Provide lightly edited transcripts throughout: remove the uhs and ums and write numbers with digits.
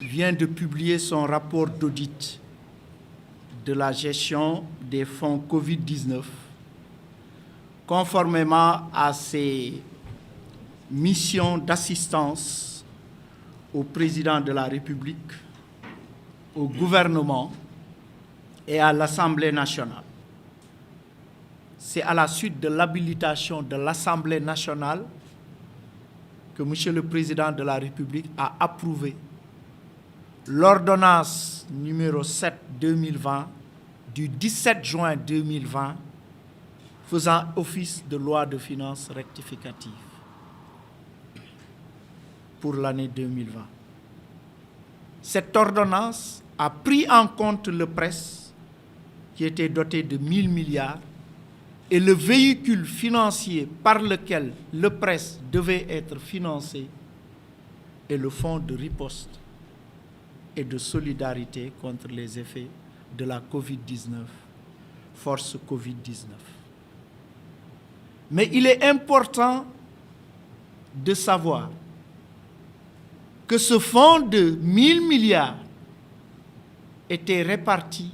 vient de publier son rapport d'audit de la gestion des fonds Covid-19, conformément à ses missions d'assistance au président de la République, au gouvernement et à l'Assemblée nationale. C'est à la suite de l'habilitation de l'Assemblée nationale que M. le Président de la République a approuvé l'ordonnance numéro 7/2020 du 17 juin 2020 faisant office de loi de finances rectificative pour l'année 2020. Cette ordonnance a pris en compte le prêt qui était doté de 1 000 milliards et le véhicule financier par lequel le prêt devait être financé est le fonds de riposte et de solidarité contre les effets de la Covid-19, force Covid-19. Mais il est important de savoir que ce fonds de 1 000 milliards était réparti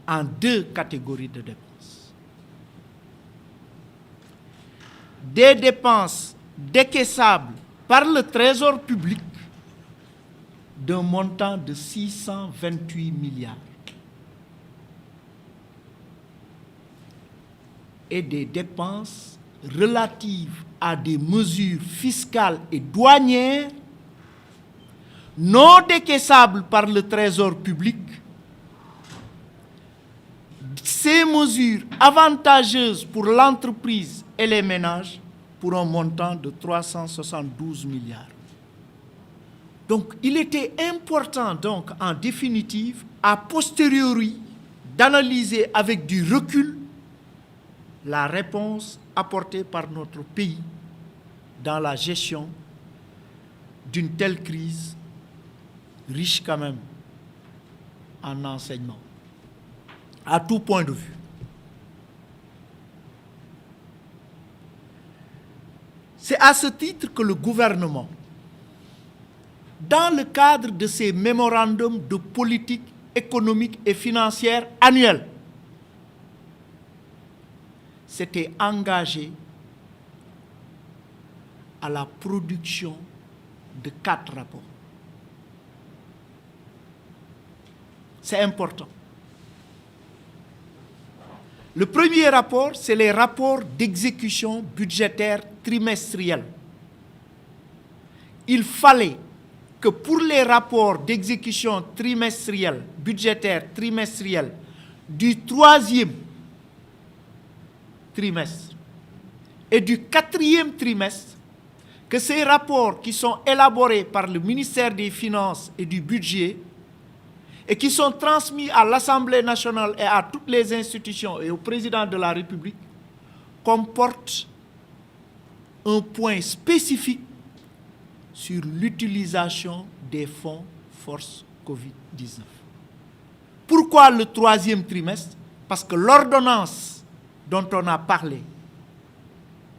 en 2 catégories de dépenses. Des dépenses décaissables par le Trésor public d'un montant de 628 milliards et des dépenses relatives à des mesures fiscales et douanières non décaissables par le Trésor public, ces mesures avantageuses pour l'entreprise et les ménages pour un montant de 372 milliards. Donc, il était important, donc, en définitive, a posteriori, d'analyser avec du recul la réponse apportée par notre pays dans la gestion d'une telle crise riche quand même en enseignement, à tout point de vue. C'est à ce titre que le gouvernement, dans le cadre de ses mémorandums de politique économique et financière annuels, s'était engagé à la production de 4 rapports. C'est important. Le premier rapport, c'est les rapports d'exécution budgétaire trimestrielle. Il fallait que pour les rapports d'exécution trimestrielle, budgétaire trimestrielle, du 3e trimestre et du 4e trimestre, que ces rapports qui sont élaborés par le ministère des Finances et du Budget et qui sont transmis à l'Assemblée nationale et à toutes les institutions et au président de la République comportent un point spécifique sur l'utilisation des fonds force Covid-19. Pourquoi le 3e trimestre? Parce que l'ordonnance dont on a parlé,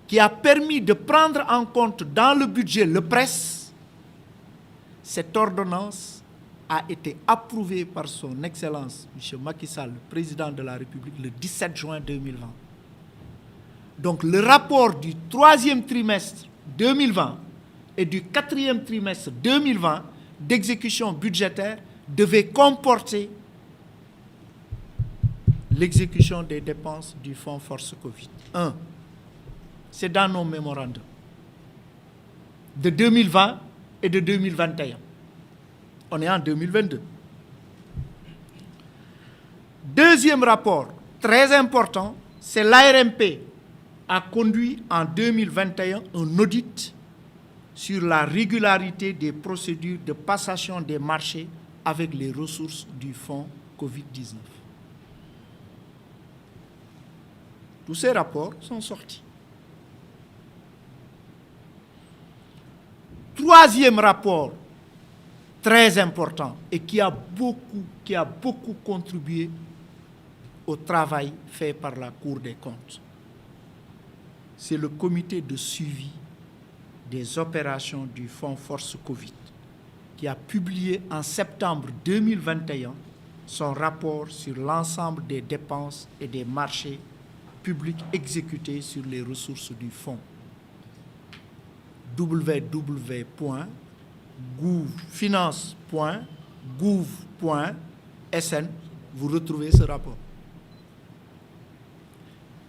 qui a permis de prendre en compte dans le budget le prêt, cette ordonnance a été approuvée par son Excellence, M. Macky Sall, le président de la République, le 17 juin 2020. Donc le rapport du 3e trimestre 2020 et du 4e trimestre 2020 d'exécution budgétaire devait comporter l'exécution des dépenses du fonds force Covid. 1. C'est dans nos mémorandums de 2020 et de 2021. On est en 2022. Deuxième rapport, très important, c'est l'ARMP a conduit en 2021 un audit sur la régularité des procédures de passation des marchés avec les ressources du fonds Covid-19. Tous ces rapports sont sortis. Troisième rapport, très important et qui a beaucoup contribué au travail fait par la Cour des comptes. C'est le comité de suivi des opérations du fonds force Covid qui a publié en septembre 2021 son rapport sur l'ensemble des dépenses et des marchés publics exécutés sur les ressources du fonds. www.finance.gouv.sn, vous retrouvez ce rapport.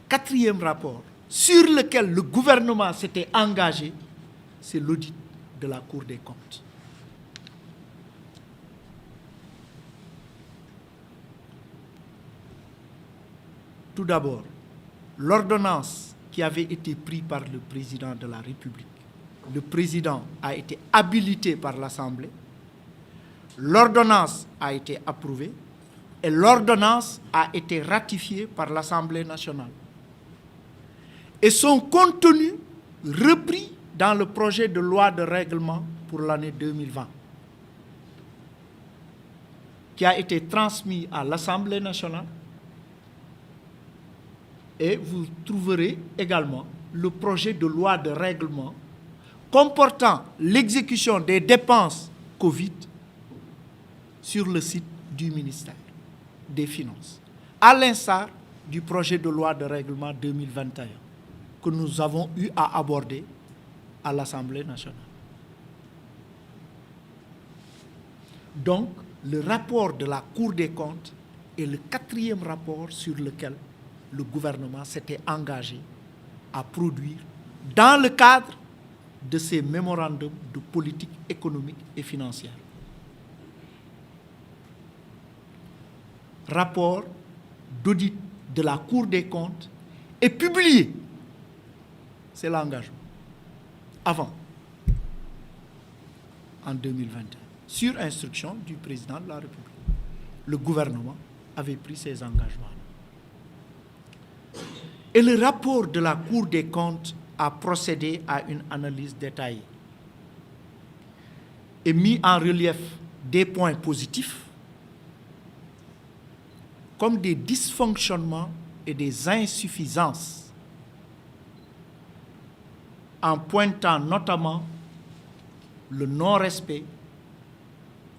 Quatrième rapport sur lequel le gouvernement s'était engagé, c'est l'audit de la Cour des comptes. Tout d'abord, l'ordonnance qui avait été prise par le président de la République. Le président a été habilité par l'Assemblée, l'ordonnance a été approuvée et l'ordonnance a été ratifiée par l'Assemblée nationale. Et son contenu repris dans le projet de loi de règlement pour l'année 2020, qui a été transmis à l'Assemblée nationale. Et vous trouverez également le projet de loi de règlement comportant l'exécution des dépenses Covid sur le site du ministère des Finances, à l'instar du projet de loi de règlement 2021 que nous avons eu à aborder à l'Assemblée nationale. Donc, le rapport de la Cour des comptes est le quatrième rapport sur lequel le gouvernement s'était engagé à produire dans le cadre de ces mémorandums de politique économique et financière. Rapport d'audit de la Cour des comptes est publié, c'est l'engagement, avant, en 2021, sur instruction du président de la République. Le gouvernement avait pris ces engagements. Et le rapport de la Cour des comptes a procédé à une analyse détaillée et mis en relief des points positifs comme des dysfonctionnements et des insuffisances, en pointant notamment le non-respect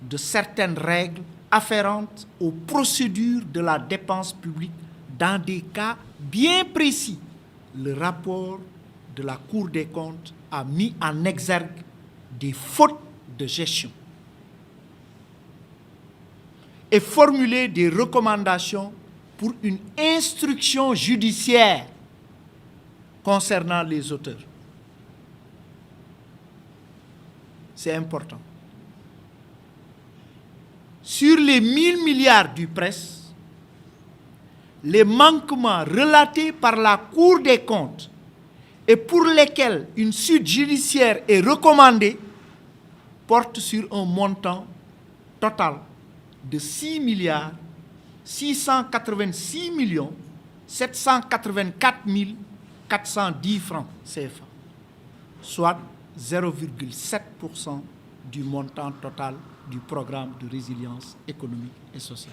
de certaines règles afférentes aux procédures de la dépense publique dans des cas bien précis. Le rapport de la Cour des comptes a mis en exergue des fautes de gestion et formulé des recommandations pour une instruction judiciaire concernant les auteurs. C'est important. Sur les 1000 milliards du presse, les manquements relatés par la Cour des comptes et pour lesquels une suite judiciaire est recommandée portent sur un montant total de 6 milliards 686 millions 784 410 francs CFA, soit 0,7% du montant total du programme de résilience économique et sociale.